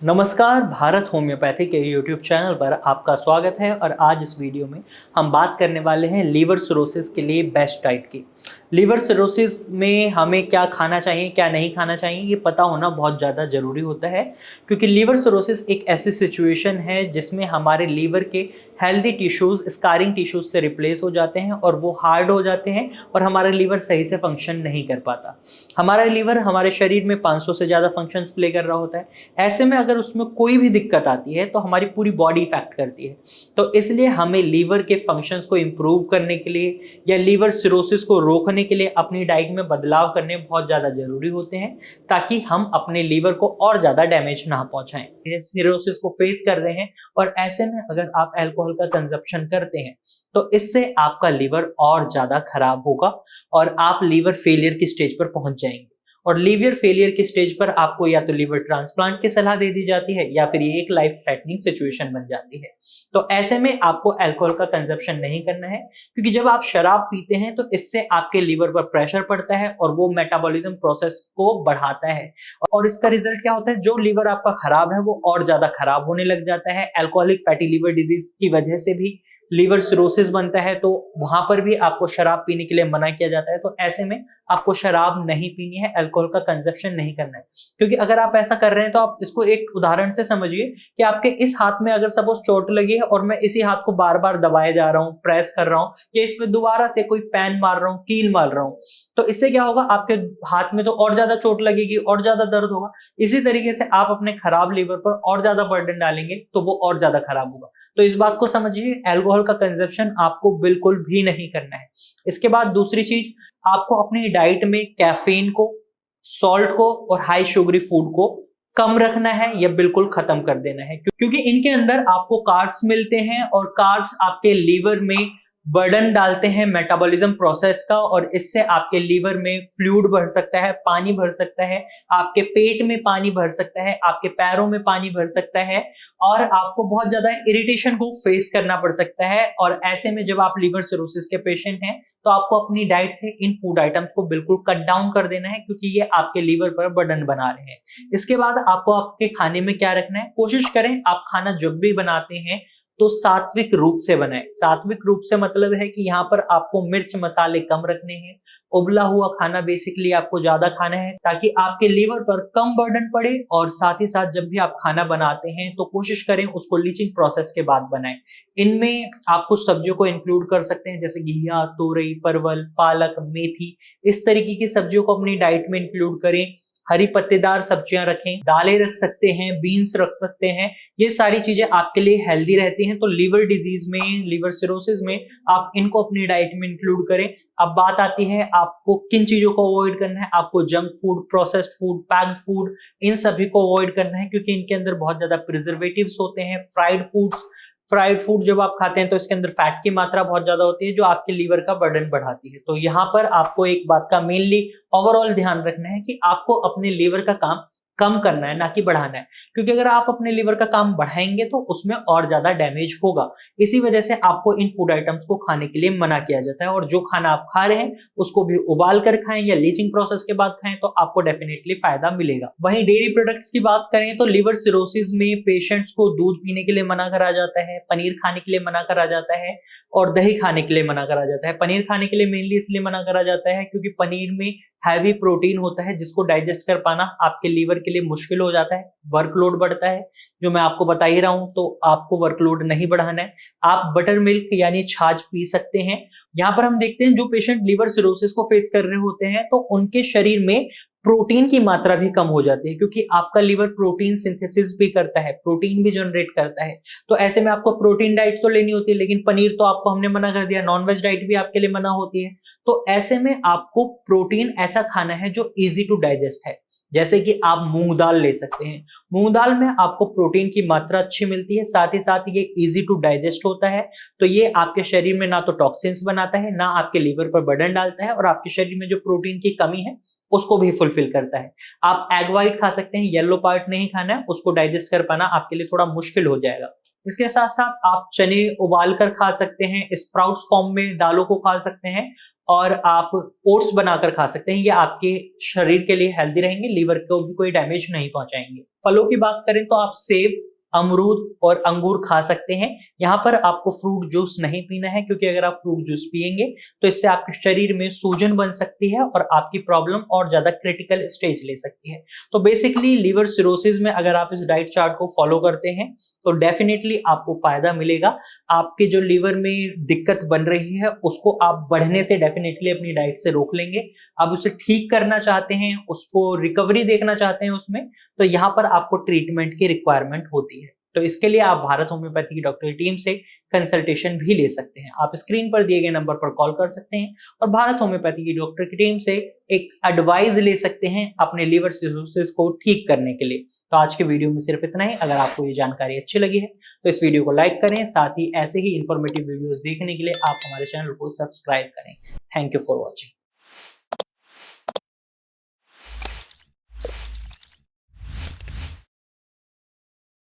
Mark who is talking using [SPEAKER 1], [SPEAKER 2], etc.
[SPEAKER 1] नमस्कार, भारत होम्योपैथी के YouTube channel पर आपका स्वागत है। और आज इस वीडियो में हम बात करने वाले हैं लीवर सिरोसिस के लिए बेस्ट डाइट की। लीवर सिरोसिस में हमें क्या खाना चाहिए, क्या नहीं खाना चाहिए, ये पता होना बहुत ज़्यादा ज़रूरी होता है, क्योंकि लीवर सिरोसिस एक ऐसी सिचुएशन है जिसमें हमारे लीवर के हेल्दी टिश्यूज़ स्कारिंग टिश्यूज़ से रिप्लेस हो जाते हैं और वो हार्ड हो जाते हैं और हमारा लीवर सही से फंक्शन नहीं कर पाता। हमारा लीवर हमारे शरीर में 500 से ज़्यादा फंक्शंस प्ले कर रहा होता है। ऐसे में अगर उसमें कोई भी दिक्कत आती है तो हमारी पूरी बॉडी इफेक्ट करती है। तो इसलिए हमें लीवर के फंक्शंस को इम्प्रूव करने के लिए या लीवर सिरोसिस को रोकने के लिए अपनी डाइट में बदलाव करने बहुत ज़्यादा ज़रूरी होते हैं, ताकि हम अपने लीवर को और ज़्यादा डैमेज ना पहुंचाएं। ये सिरोसिस को फेस कर रहे हैं और ऐसे में अगर आप अल्कोहल का कंजप्शन करते हैं तो इससे आपका लीवर और ज़्यादा खराब होगा और आप लीवर फेलियर की स्टेज पर पहुंच जाएंगे। और लीवर फेलियर की स्टेज पर आपको या तो लीवर ट्रांसप्लांट की सलाह दे दी जाती है या फिर ये एक लाइफ थ्रेटनिंग सिचुएशन बन जाती है। तो ऐसे में आपको अल्कोहल का कंजप्शन नहीं करना है, क्योंकि जब आप शराब पीते हैं तो इससे आपके लीवर पर प्रेशर पड़ता है और वो मेटाबॉलिज्म प्रोसेस को बढ़ाता है। और इसका रिजल्ट क्या होता है, जो लीवर आपका खराब है वो और ज्यादा खराब होने लग जाता है। अल्कोहलिक फैटी लीवर डिजीज की वजह से भी लीवर सिरोसिस बनता है, तो वहां पर भी आपको शराब पीने के लिए मना किया जाता है। तो ऐसे में आपको शराब नहीं पीनी है, अल्कोहल का कंजप्शन नहीं करना है। क्योंकि अगर आप ऐसा कर रहे हैं तो आप इसको एक उदाहरण से समझिए कि आपके इस हाथ में अगर सपोज चोट लगी है और मैं इसी हाथ को बार बार दबाए जा रहा हूँ, प्रेस कर रहा हूँ, या इस पे दोबारा से कोई पैन मार रहा हूँ, कील मार रहा हूँ, तो इससे क्या होगा, आपके हाथ में तो और ज्यादा चोट लगेगी, और ज्यादा दर्द होगा। इसी तरीके से आप अपने खराब लीवर पर और ज्यादा बर्डन डालेंगे तो वो और ज्यादा खराब होगा। तो इस बात को समझिए, अल्कोहल का कंजप्शन आपको बिल्कुल भी नहीं करना है। इसके बाद दूसरी चीज, आपको अपनी डाइट में कैफीन को, सॉल्ट को और हाई शुगरी फूड को कम रखना है या बिल्कुल खत्म कर देना है, क्योंकि इनके अंदर आपको कार्ब्स मिलते हैं और कार्ब्स आपके लीवर में बर्डन डालते हैं मेटाबॉलिज्म प्रोसेस का, और इससे आपके लीवर में फ्लूइड भर सकता है, पानी भर सकता है, आपके पेट में पानी भर सकता है, आपके पैरों में पानी भर सकता है और आपको बहुत ज्यादा इरिटेशन को फेस करना पड़ सकता है। और ऐसे में जब आप लीवर सिरोसिस के पेशेंट हैं तो आपको अपनी डाइट से इन फूड आइटम्स को बिल्कुल कट डाउन कर देना है, क्योंकि ये आपके लीवर पर बर्डन बना रहे हैं। इसके बाद आपको आपके खाने में क्या रखना है, कोशिश करें आप खाना जब भी बनाते हैं तो सात्विक रूप से बनाएं। सात्विक रूप से मतलब है कि यहाँ पर आपको मिर्च मसाले कम रखने हैं, उबला हुआ खाना बेसिकली आपको ज्यादा खाना है, ताकि आपके लीवर पर कम बर्डन पड़े। और साथ ही साथ जब भी आप खाना बनाते हैं तो कोशिश करें उसको लीचिंग प्रोसेस के बाद बनाएं। इनमें आप कुछ सब्जियों को इंक्लूड कर सकते हैं, जैसे घिया, तोरई, परवल, पालक, मेथी, इस तरीके की सब्जियों को अपनी डाइट में इंक्लूड करें। हरी पत्तेदार सब्जियां रखें, दालें रख सकते हैं, बीन्स रख सकते हैं। ये सारी चीजें आपके लिए हेल्दी रहती हैं। तो लीवर डिजीज में, लीवर सिरोसिस में आप इनको अपनी डाइट में इंक्लूड करें। अब बात आती है आपको किन चीजों को अवॉइड करना है। आपको junk food, processed food, packed food, इन सभी को अवॉइड करना है, क्योंकि इनके अंदर बहुत ज्यादा प्रिजर्वेटिव्स होते हैं। फ्राइड फूड जब आप खाते हैं तो इसके अंदर फैट की मात्रा बहुत ज्यादा होती है, जो आपके लीवर का बर्डन बढ़ाती है। तो यहाँ पर आपको एक बात का मेनली ओवरऑल ध्यान रखना है कि आपको अपने लीवर का काम कम करना है, ना कि बढ़ाना है। क्योंकि अगर आप अपने लीवर का काम बढ़ाएंगे तो उसमें और ज्यादा डैमेज होगा। इसी वजह से आपको इन फूड आइटम्स को खाने के लिए मना किया जाता है। और जो खाना आप खा रहे हैं उसको भी उबाल कर खाएं या लीचिंग प्रोसेस के बाद खाएं, तो आपको डेफिनेटली फायदा मिलेगा। वहीं डेयरी प्रोडक्ट्स की बात करें तो लीवर सिरोसिस में पेशेंट्स को दूध पीने के लिए मना करा जाता है, पनीर खाने के लिए मना करा जाता है और दही खाने के लिए मना करा जाता है। पनीर खाने के लिए मेनली इसलिए मना करा जाता है क्योंकि पनीर में हैवी प्रोटीन होता है, जिसको डाइजेस्ट कर पाना आपके लीवर के लिए मुश्किल हो जाता है, वर्कलोड बढ़ता है। जो मैं आपको बता ही रहा हूं, तो आपको वर्कलोड नहीं बढ़ाना है। आप बटर मिल्क यानी छाछ पी सकते हैं। यहाँ पर हम देखते हैं जो पेशेंट लीवर सिरोसिस को फेस कर रहे होते हैं तो उनके शरीर में प्रोटीन की मात्रा भी कम हो जाती है, क्योंकि आपका लीवर प्रोटीन सिंथेसिस भी करता है, प्रोटीन भी जनरेट करता है। तो ऐसे में आपको प्रोटीन डाइट तो लेनी होती है, लेकिन पनीर तो आपको हमने मना कर दिया, नॉनवेज डाइट भी आपके लिए मना होती है। तो ऐसे में आपको प्रोटीन ऐसा खाना है जो इजी टू डाइजेस्ट है। जैसे कि आप मूंग दाल ले सकते हैं। मूंग दाल में आपको प्रोटीन की मात्रा अच्छी मिलती है, साथ ही साथ ये इजी टू डाइजेस्ट होता है। तो ये आपके शरीर में ना तो टॉक्सिन्स बनाता है, ना आपके लीवर पर बर्डन डालता है, और आपके शरीर में जो प्रोटीन की कमी है उसको भी फुलफिल करता है। आप एग व्हाइट खा सकते हैं, येलो पार्ट नहीं खाना है, उसको डाइजेस्ट कर पाना आपके लिए थोड़ा मुश्किल हो जाएगा। इसके साथ साथ आप चने उबाल कर खा सकते हैं, स्प्राउट्स फॉर्म में दालों को खा सकते हैं, और आप ओट्स बनाकर खा सकते हैं। ये आपके शरीर के लिए हेल्दी रहेंगे, लीवर को भी कोई डैमेज नहीं पहुंचाएंगे। फलों की बात करें तो आप सेब, अमरूद और अंगूर खा सकते हैं। यहाँ पर आपको फ्रूट जूस नहीं पीना है, क्योंकि अगर आप फ्रूट जूस पिएंगे तो इससे आपके शरीर में सूजन बन सकती है और आपकी प्रॉब्लम और ज्यादा क्रिटिकल स्टेज ले सकती है। तो बेसिकली लीवर सिरोसिस में अगर आप इस डाइट चार्ट को फॉलो करते हैं तो डेफिनेटली आपको फायदा मिलेगा। आपके जो लीवर में दिक्कत बन रही है उसको आप बढ़ने से डेफिनेटली अपनी डाइट से रोक लेंगे। आप उसे ठीक करना चाहते हैं, उसको रिकवरी देखना चाहते हैं उसमें, तो यहाँ पर आपको ट्रीटमेंट की रिक्वायरमेंट होती है। तो इसके लिए आप भारत होम्योपैथी की डॉक्टरी टीम से कंसल्टेशन भी ले सकते हैं। आप स्क्रीन पर दिए गए नंबर पर कॉल कर सकते हैं और भारत होम्योपैथी की डॉक्टर की टीम से एक एडवाइस ले सकते हैं अपने लीवर सिरोसिस को ठीक करने के लिए। तो आज के वीडियो में सिर्फ इतना ही। अगर आपको ये जानकारी अच्छी लगी है तो इस वीडियो को लाइक करें, साथ ही ऐसे ही इंफॉर्मेटिव वीडियोस देखने के लिए आप हमारे चैनल को सब्सक्राइब करें। Thank you for watching.